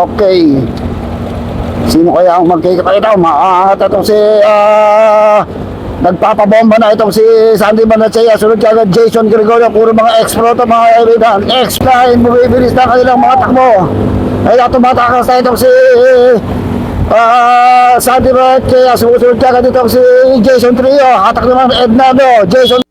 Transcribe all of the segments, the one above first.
Okay. Sino kaya ang magkikita? Maangat itong si nagpapabomba na itong si Sandy Barnechea. Sunod ka agad Jason Gregorio. Puro mga ex-pro ito mga kaibigan. Ex-line, bumibilis na kanilang mga takbo. Kaya tumatakas na itong si Sandy Barnechea. Susunod ka agad itong si Jason Trio. Hatak naman Ednardo. Jason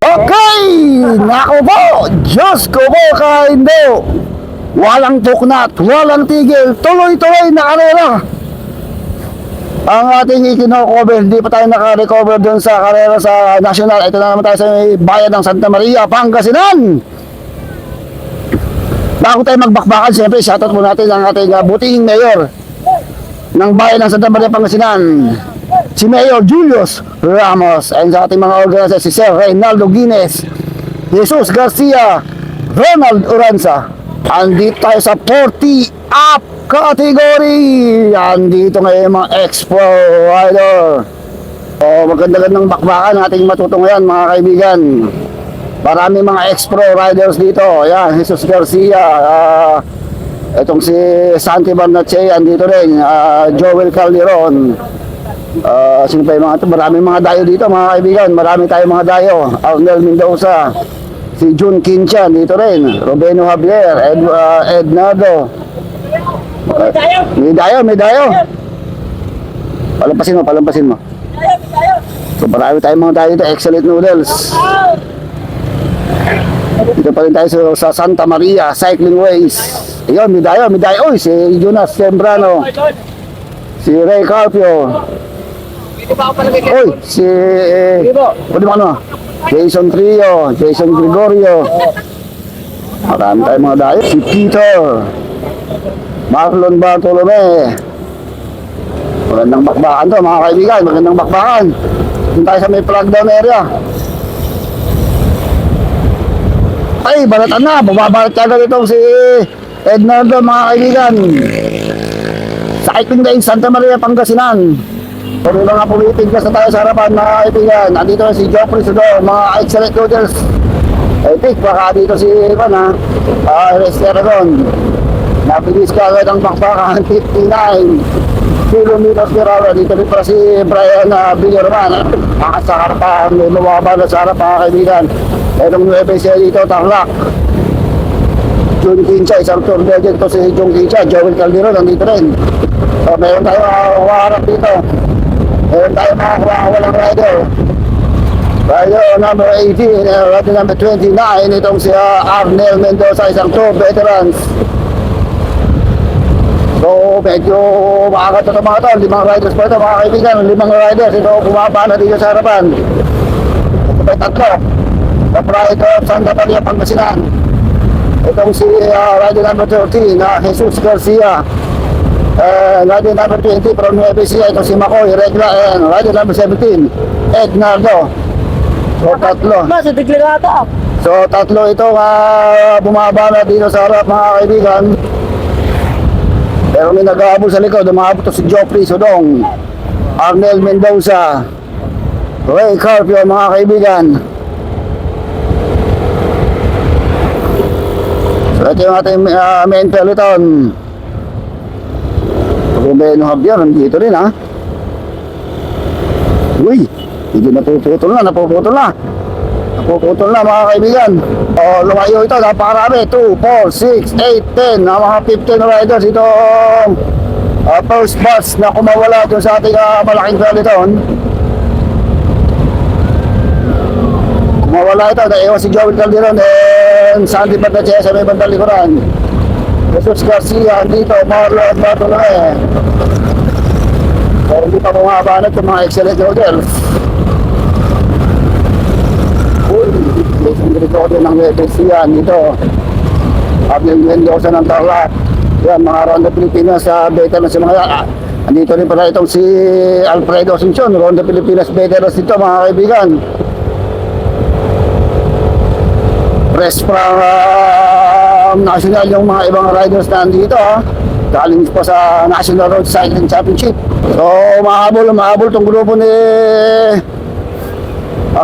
Okay! Nako po! Diyos ko po kaindo! Walang tuknat, walang tigil, tuloy-tuloy na karera! Ang ating ikino-cover, hindi pa tayo naka-recover dun sa karera sa national. Ito na naman tayo sa bayan ng Santa Maria, Pangasinan! Bago tayo magbakbakan, siyempre shoutout po natin ang ating butihing mayor ng bayan ng Santa Maria, Pangasinan, si Mayor Julius Ramos, and sa ating mga organizer si Sir Reynaldo Guinness, Jesus Garcia, Ronald Uranza. Andito tayo sa 40 up category. Andito ngayon mga Expo Rider. Maganda-gandang bakbakan ating matutunghayan mga kaibigan. Marami mga Expo Riders dito. Ayan, Jesus Garcia, itong si Sandy Barnechea andito rin, Joel Calderon. Sino pa yung mga ito? Maraming mga dayo dito mga kaibigan. Marami tayong mga dayo. Arnel Mendoza, si Jun Kinchan dito rin, Robeno Javier, Ednardo. May dayo. Palampasin mo. So marami tayong mga dayo dito. Excellent Noodles. Dito pa rin tayo sa Santa Maria Cycling Ways. Ayun, may dayo. Uy, si Jonas Sembrano, si Ray Carpio. Uy, si Jason Trio, Jason Gregorio. Marami tayong mga dayo. Si Peter, Marlon Bartolome. Magandang bakbakan to mga kaibigan. Magandang bakbakan. Doon tayo sa may flag down area. Ay, balatan na. Bumabalat agad itong si Ednardo mga kaibigan. Cycling Lane, Santa Maria, Pangasinan. Kung may mga pumitiglas na tayo sa harapan mga kaibigan. Andito si Joffrey Sudor, mga excellent noodles. Epic, baka dito si Ivan Restaurant. Nabilis ka agad ang bakbakan, 59 kilometers per hour. Dito rin para si Brian Villarman. Sa harapan, may mababa sa harapan mga kaibigan. Itong UFC dito, Tarlac. Jun Kincha, isang tour legend to si Jun Kincha. Joel Calderon, nandito rin. So, meron tayo harap dito. Meron tayo mga walang rider. Rider number 18, rider number 29. Itong si Arnel Mendoza, isang tour veterans. So, medyo makagat na mga ito. 5 riders pa ito mga kaibigan. 5 riders. Ito bumaba na dito sa harapan. Ito pa 3. The Pride of Santa Maria, Pangasinan. Itong si rider number 13, Jesus Garcia. Rider number 20 from Nueva Ecija, itong si Makoy Regla, and rider number 17, Ednardo. So, 3. So, 3 ito bumaba na dito sa harap mga kaibigan. Pero may nag-aabot sa likod. Umabot to si Joffrey Sudong, Arnel Mendoza, Ray Carpio mga kaibigan. So ito yung ating main peloton. Robeno Javier nandito rin ha. Uy, hindi napuputol na mga kaibigan. Lumayo ito, napakarami. 2, 4, 6, 8, 10 mga 15 riders itong first bus na kumawala dun sa ating malaking peloton. Kumawala ito, naiwan si Joel Calderon and Sandy Barnechea sa may bandang likuran. Jesus Garcia dito, Marlon Bartolome. Pero hindi pa bumabanat yung mga excellent models. Uy, yung recorder ng Webex yan dito. Abing Mendoza ng Tarlac. Yan, mga Ronda Pilipinas sa veterans sa mga andito rin pala itong si Alfredo Asuncion, Ronda Pilipinas veterans dito mga kaibigan. Press from national yung mga ibang riders na andito galing pa sa National Road Cycling Championship. So mahabol tong grupo ni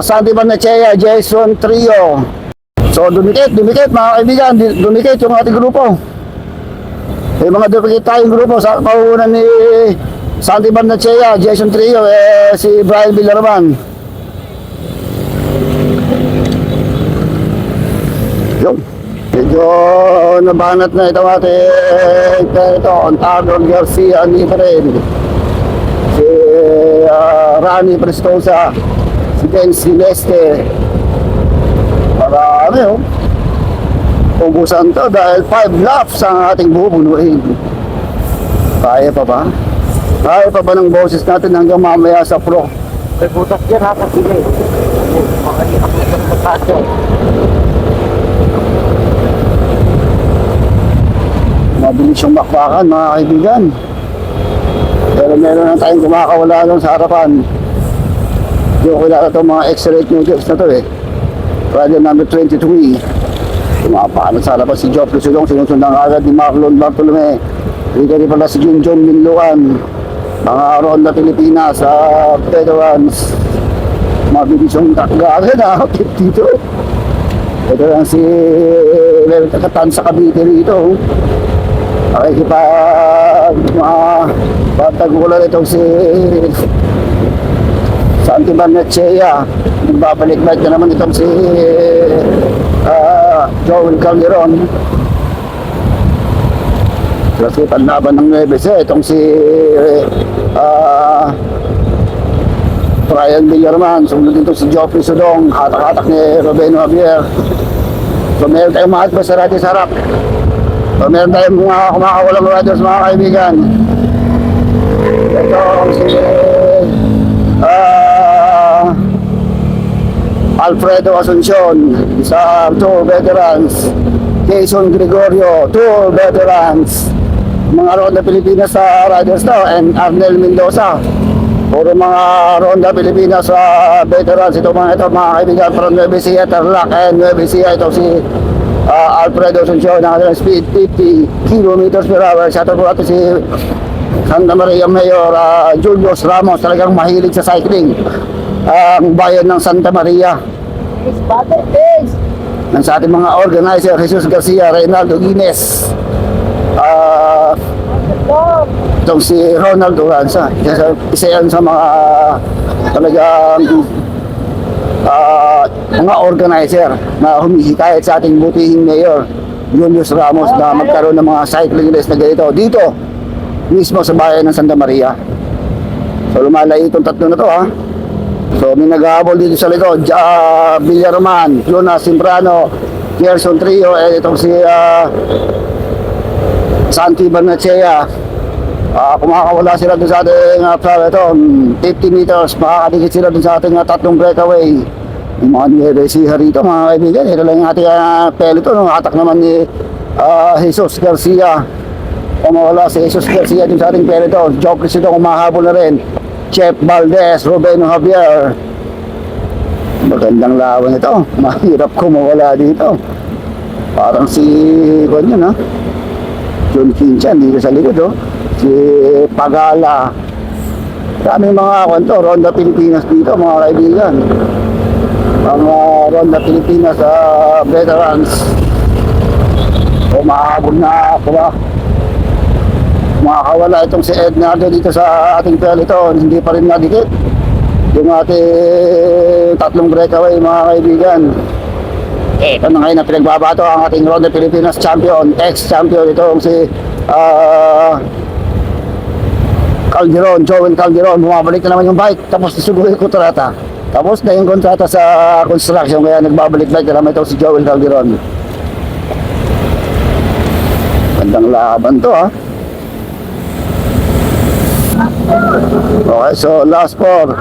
Santi Barnechea, Jason Trio. So dumikit mga kaibigan, dumikit yung ating grupo. May mga duplicate tayong grupo sa pauunan ni Santi Barnechea, Jason Trio, si Brian Villarman. Yun. Medyo nabanat na ito ating Ontador Garcia, andito rin. Si Rani Prestosa, si Ben Celeste. Marami ubusan to dahil 5 laps ang ating bubunuin. Kaya pa ba? Kaya pa ba ng boses natin hanggang mamaya sa pro? May butas dyan ha, kasi makaliak mo sa pagkasyo. Mabilis yung bakbakan mga kaibigan. Pero meron na tayong kumakawala doon sa harapan. Hindi ko kilala itong mga X-ray noodles na to Rider number 23. Kumapaanat sa harapan si Geoffrey Sulong. Sinusundan agad ni Marlon Bartolome. Dito rin pala si Junjun Minluan. Mga Ronda Pilipinas sa veterans. Mabilis yung takgagan dito. Ito lang si Katan sa Cavite rito. Nakikipag patagulan itong si Santi Barnechea. Nagbabalik-balik na naman itong si Joel Calderon. Kasi panlaban ng Nueves itong si Brian Villarman. Sumunod dito si Geoffrey Sudong. Hatak-hatak ni Robeno Javier. So meron tayong mga atbas sa radyo sa harap. So meron tayong mga kumakawalang riders mga kaibigan. Ito si Alfredo Asuncion sa Tour Veterans, Jason Gregorio, Tour Veterans, mga Ronda Pilipinas sa riders daw, and Arnel Mendoza, puro mga Ronda Pilipinas sa veterans. Ito mga kaibigan from Nueva Ecija, Tarlac and Nueva Ecija. Ito si Alfredo Asuncion, na speed 50 kilometers per hour. Sa ito po natin si Santa Maria Mayor Julius Ramos, talagang mahilig sa cycling. Ang bayan ng Santa Maria. Ng sa ating mga organizer, Jesus Garcia, Reynaldo Guinness, itong si Ronald Duranza. Isa yan sa mga talagang mga organizer na humihikayat sa ating butihing mayor Julius Ramos na magkaroon ng mga cycling race na ganito dito mismo sa bayan ng Santa Maria. So lumalay itong tatlo na to So may naghahabol dito sa likod, Villarman, Luna Simbrano, Gerson Trio, itong si Santi Barnechea. Kumakawala sila doon sa ating 50 meters, makakadikit sila doon sa ating tatlong breakaway. Yung mga Nueva Ecija rito mga kaibigan, ito lang yung ating peloton. Atak naman ni Jesus Garcia. Kumawala si Jesus Garcia doon sa ating peloton. Joke sila kumahabol na rin. Chef Valdez, Robeno Javier. Magandang lawan ito. Mahirap kumawala dito. Parang si John Kinchan dito sa likod Si Pagala. Daming mga Ronda Pilipinas dito mga kaibigan. Mga Ronda Pilipinas veterans. Umahabol na makakawala itong si Ednardo dito sa ating peloton. Hindi pa rin nadikit yung ating tatlong breakaway mga kaibigan. Ito na ngayon na pinagbabato ang ating Ronda Pilipinas champion, ex-champion itong si Calderon, Joel Calderon. Bumabalik na naman yung bike, tapos nasuguhin yung kontrata. Tapos na yung kontrata sa construction, kaya nagbabalik-balik na naman itong si Joel Calderon. Gandang laban to Okay, so last four.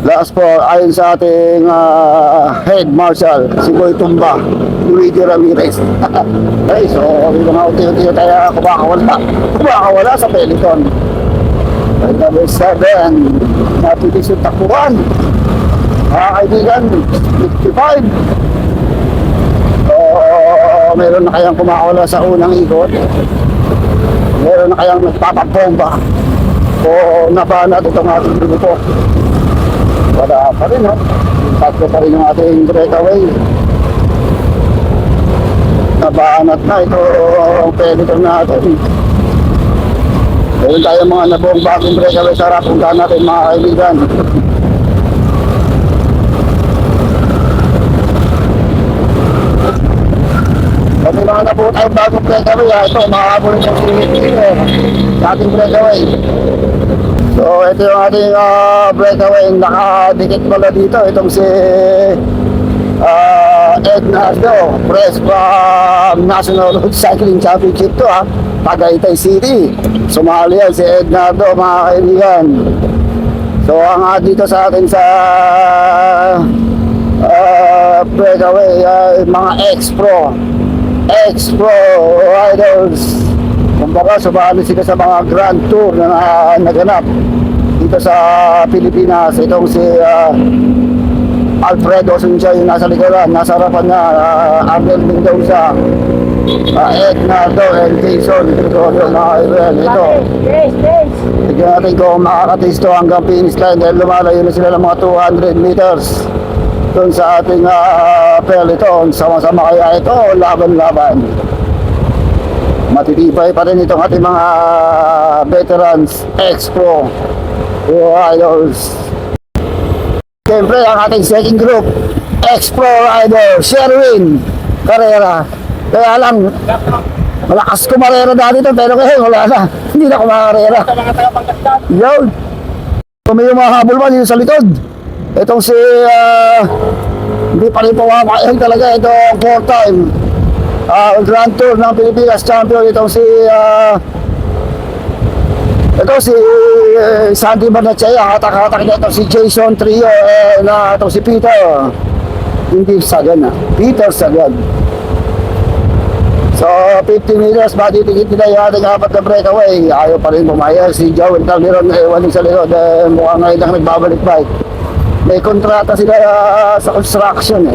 Last four, ayon sa ating head marshal, si Boy Tumba, Luigi Ramirez. Okay, so unti-unti tayo kumakawala sa peloton. And number 7, napilis yung takbuhan. Mga kaibigan, 55. So, meron na kayang kumakawala sa unang ikot. Meron na kayang nagpapabomba. O nabanat itong ating grupo. Wala pa rin, no? Tatlo pa rin yung ating breakaway. Nabanat na ito ang peloton natin. Meron tayo mga nabuong bagong breakaway sa harap. Puntahan natin mga kaibigan. Kasi mga nabuo tayong bagong breakaway. Ito, makakabulong yung sa ating breakaway. So, ito yung ating breakaway. Nakadikit pala dito. Itong si Ednardo, press from National Road Cycling Championship to, Tagaytay City. Sumali yan si Ednardo, mga kaibigan. So, ang dito sa atin sa breakaway ay mga ex-pro riders. Kumbaga, sumali sila sa mga Grand Tour na naganap dito sa Pilipinas. Itong si Alfredo Sunja yung nasa likuran, nasa harapan na Arnel Mendoza, Ednardo and Jason Gregorio, mga kaibigan. Ito, tignan natin kung makakatisto hanggang finish line dahil lumalayo na sila ng mga 200 meters doon sa ating peloton. Sama-sama kaya ito, laban-laban. Matitibay pa rin itong ating mga veterans, ex-pro riders. Siyempre, ang ating second group, ex-pro rider, Sherwin Carrera. Kaya lang, malakas kumarera dati ito, pero ngayon wala na. Hindi na kumakarera. Yun. Kung may humahabol pa dito sa likod. Itong si, hindi pa rin pumapayag talaga. Itong 4-time Grand Tour ng Pilipinas champion. Itong si, Sandy Barnachea, hatak-hatak niya itong si Jason Trio, itong si Peter, hindi Sagan Peter Sagan. So, 50 meters, matitikit nila yung ating apat na breakaway. Ayaw pa rin bumayag si Joel Calderon, ewan sa likod, mukhang ngayon lang nagbabalik bike. May kontrata sila sa construction.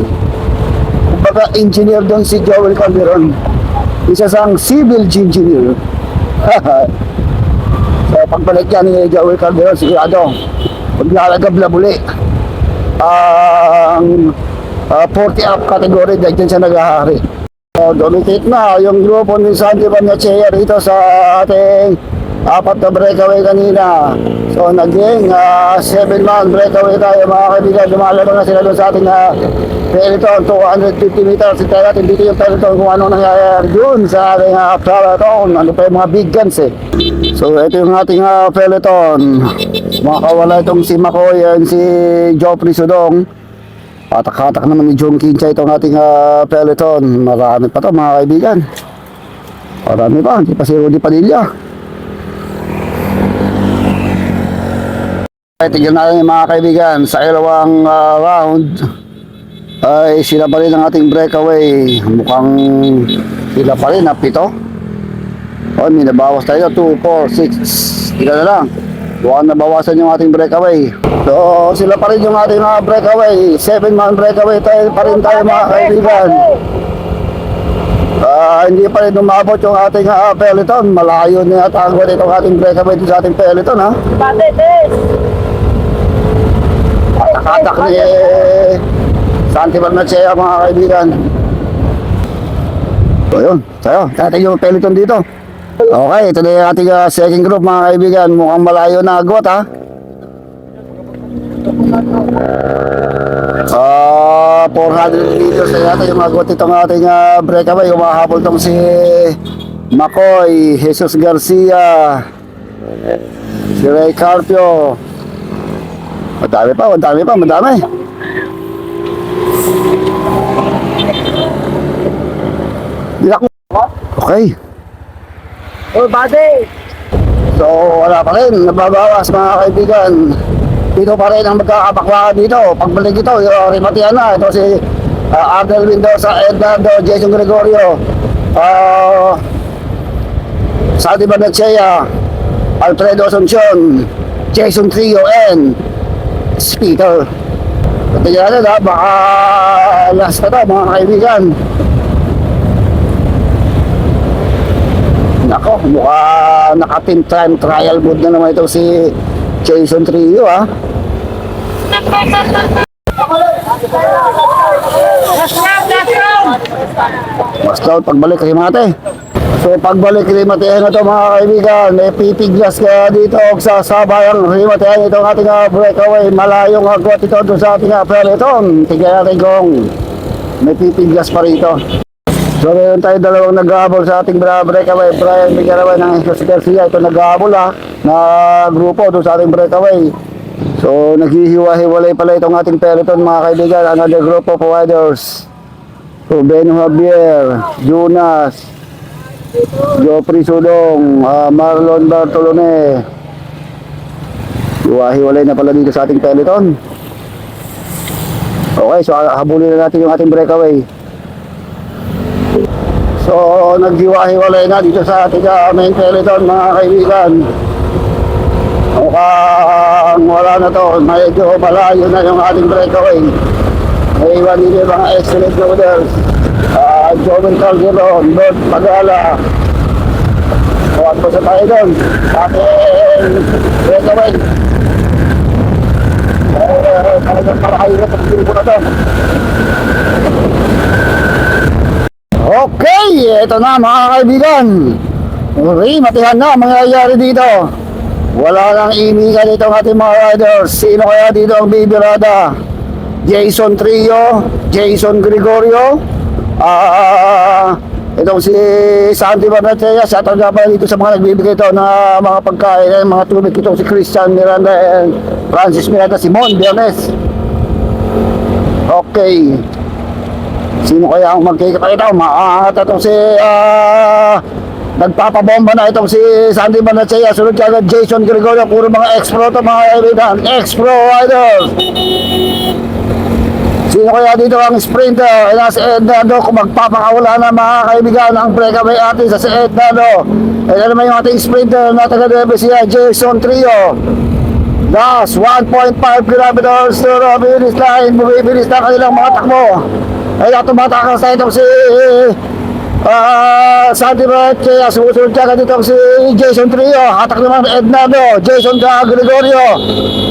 Kumbaga, engineer doon si Joel Calderon. Isa sang civil engineer. So, pagbalik yan ni Joel Calderon, sigurado, maglalagab uli ang 40 up category dahil dyan siya naghahari. So, dominate na yung grupo ni Sandy Barnachea rito sa ating apat na breakaway kanina. So, naging 7-man breakaway tayo, mga kaibigan. Lumalaro na sila doon sa ating peloton, 250 meters. Hintayin natin dito yung peloton kung ano nangyayari doon sa ating peloton. Ano pa yung mga big guns So, ito yung ating peloton. Makawala itong si McCoy and si Joffrey Sudong. Patak-hatak naman ni John Kinchay itong ating peloton. Marami pa to, mga kaibigan. Marami pa, hindi pa si Rudy Padilla. Tignan natin mga kaibigan, sa ilawang round ay sila pa rin ang ating breakaway. Mukhang sila pa rin, 7. O, may nabawas tayo, 2, 4, 6. Tignan na lang, mukhang nabawasan yung ating breakaway. So, sila pa rin yung ating breakaway. 7-man breakaway tayo pa rin tayo, mga kaibigan. Hindi pa rin umabot yung ating peloton. Malayo na yata ang itong ating breakaway sa ating peloton, ha? Patak-hatak ni Sandy Barnachea, mga kaibigan. So yun, tayo, natin yung peloton dito. Okay, ito na yung ating second group, mga kaibigan. Mukhang malayo na agwat, ha? 400 meters na yata yung agwat itong ating breakaway. Umahabol tong si McCoy, Jesus Garcia, si Ray Carpio. Madami pa. Okay. Oh, buddy! So, So wala pa rin, nababawas mga kaibigan. Dito pa rin ang magkakapakwakan dito. Pagbalik ito, yung rimatihan na. Ito si Arnel Mendoza, Ednardo, Jason Gregorio, Santi Barnechea, Alfredo Asuncion, Jason Trio, and Peter. Tingnan na, baka last na to mga kaibigan. Nako, mukha naka-team time trial mode na naman ito si Jason Trio ha. Mas loud pagbalik kay Mate. So pagbalik kay Mate na to mga kaibigan, may pipiglas ka dito sa sabayang Mate. Itong ating breakaway, malayong agwat ito doon sa ating peloton. Tingnan natin kung may pipiglas pa rito. So meron tayo dalawang nag-aabol sa ating breakaway. Brian Villaraway ng Jose Garcia. Ito nag-aabol na grupo doon sa ating breakaway. So naghihiwa-hiwalay pala itong ating peloton mga kaibigan. Another group of riders. So Beno Javier, Jonas, Geoffrey Sudong, Marlon Bartolome. Hiwa-hiwalay na pala dito sa ating peloton. Okay, so habulin na natin yung ating breakaway. So naghiwa-hiwalay na dito sa ating main peloton mga kaibigan. Mukhang wala na to, medyo malayo na yung ating breakaway. May iwan din yung mga excellent loaders, Joven Calderon, Lord Pagala. Huwag po sa tayo doon sa ating breakaway. Talagang parahayot ang grupo na to. Okay, ito na mga kaibigan. Matihan na ang mangyayari dito. Wala nang imigan itong ating mga riders. Sino kaya dito ang bibirada? Jason Trio, Jason Gregorio, itong si Santi Barnechea. Sa tagapa dito sa mga nagbibigay ito ng mga pagkain, mga tubig. Itong si Christian Miranda and Francis Miranda, Simon Biernes. Okay, sino kaya ang magkikita? Maaangat itong si nagpapabomba na itong si Santi Barnechea. Sunod ka agad Jason Gregorio. Puro mga ex-pro ito mga kaibigan, ex-pro riders. Sino kaya dito ang sprinter? Ina si Ednardo. Kung magpapakawala na mga kaibigan ang breakaway atin sa si Ednardo. Ina naman yung ating sprinter na taga-debe siya, Jason Trio. Last 1.5 kilometers to the finish line. Bumibilis na kanilang mga takbo. Kaya tumatakas na itong si Santi Barnechea. Sumusunod ka dito si Jason Trio. Hatak naman Ednardo, Jason Gregorio,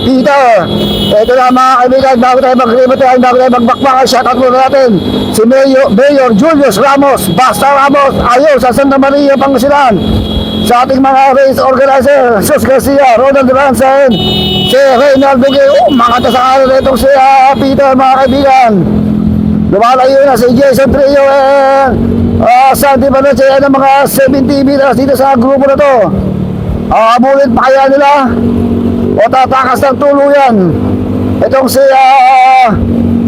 Peter. Ito na mga kaibigan, bago tayo mag-rimatayan, bago tayo magbakbakan, shoutout muna natin si Mayor Julius Ramos, Basta Ramos, ayaw sa Santa Maria, Pangasinan. Sa ating mga race organizer, Sus Garcia, Ronald Ransen, si Reynaldo Geo, mga tasakalan na itong si Peter mga kaibigan. Lumalayo na si Jason Trio and Santi Barnechea ng mga 70 meters dito sa grupo na to. Abulit pa kaya nila o tatakas ng tuluyan itong si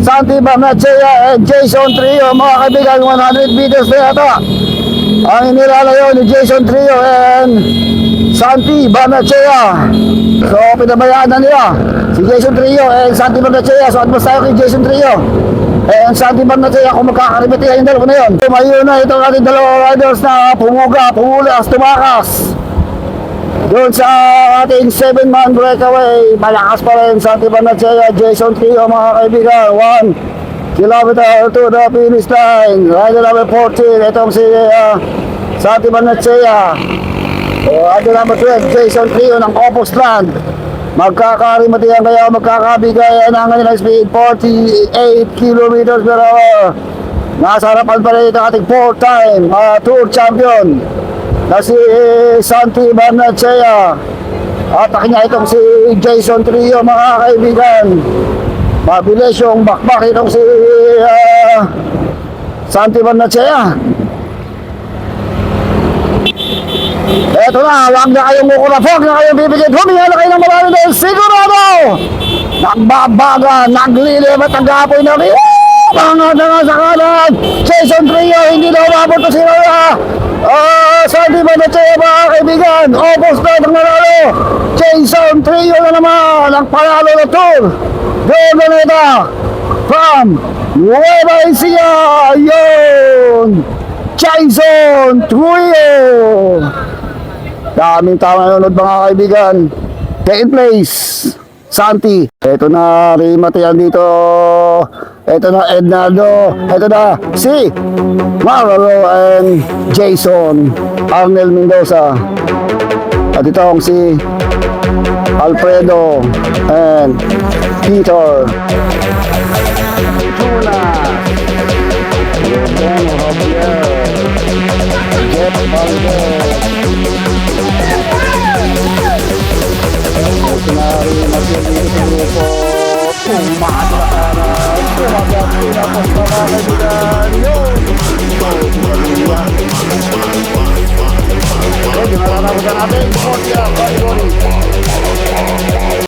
Santi Barnechea and Jason Trio mga kaibigan. 100 meters na yata ang inilalayo ni Jason Trio and Santi Barnechea. So pinabayaan na nila si Jason Trio and Santi Barnechea. So atmas tayo kay Jason Trio and Santi Barnechea kung magkakarimitihan yung dalawa na yun. Tumayo na itong ating dalawa riders na pumulas, tumakas doon sa ating 7-man breakaway. Malakas pa rin Santi Barnechea, Jason Trio mga kaibigan. 1 kilometer to the finish line. Rider number 14, itong si Santi Barnechea. Rider number 12, Jason Trio ng Opus Land. Magkakarimatihan kaya magkakabigayan ang kanilang speed, 48 kilometers per hour. Nasa harapan pa rin ito ating 4-time tour champion na si Santi Barnechea. Atak niya itong si Jason Trio mga kaibigan. Mabilis yung bakbak itong si Santi Barnechea. Eto na, huwag na kayong mukurap, huwag na kayong bibigit. Huminga na kayo ng marami dahil sigurado nagbabaga, naglilibat ang gapoy na rin. Umangat na nga sa kanan. Jason Trio, hindi na umabot to si Noya. Sandy Manachea mga kaibigan. Obos na ng nanalo. Jason Trio na naman ang panalo na tour. Gomerneta from Nueva Ecija. Yun. Jason Trio. Daming tama nanonood mga kaibigan. Second place, Santi. Ito na Rimate yan dito. Ito na Ednardo. Ito na si Marlo and Jason Arnel Mendoza. At ito ang si Alfredo and Peter Tuna. Eugenio Javier. Jeff Valdez. Sinari mag-ibig sa grupo. Pumato na sana. Pumagat pinapos na mga kaibigan. Yun! Pwede na natin. Pwede na natin.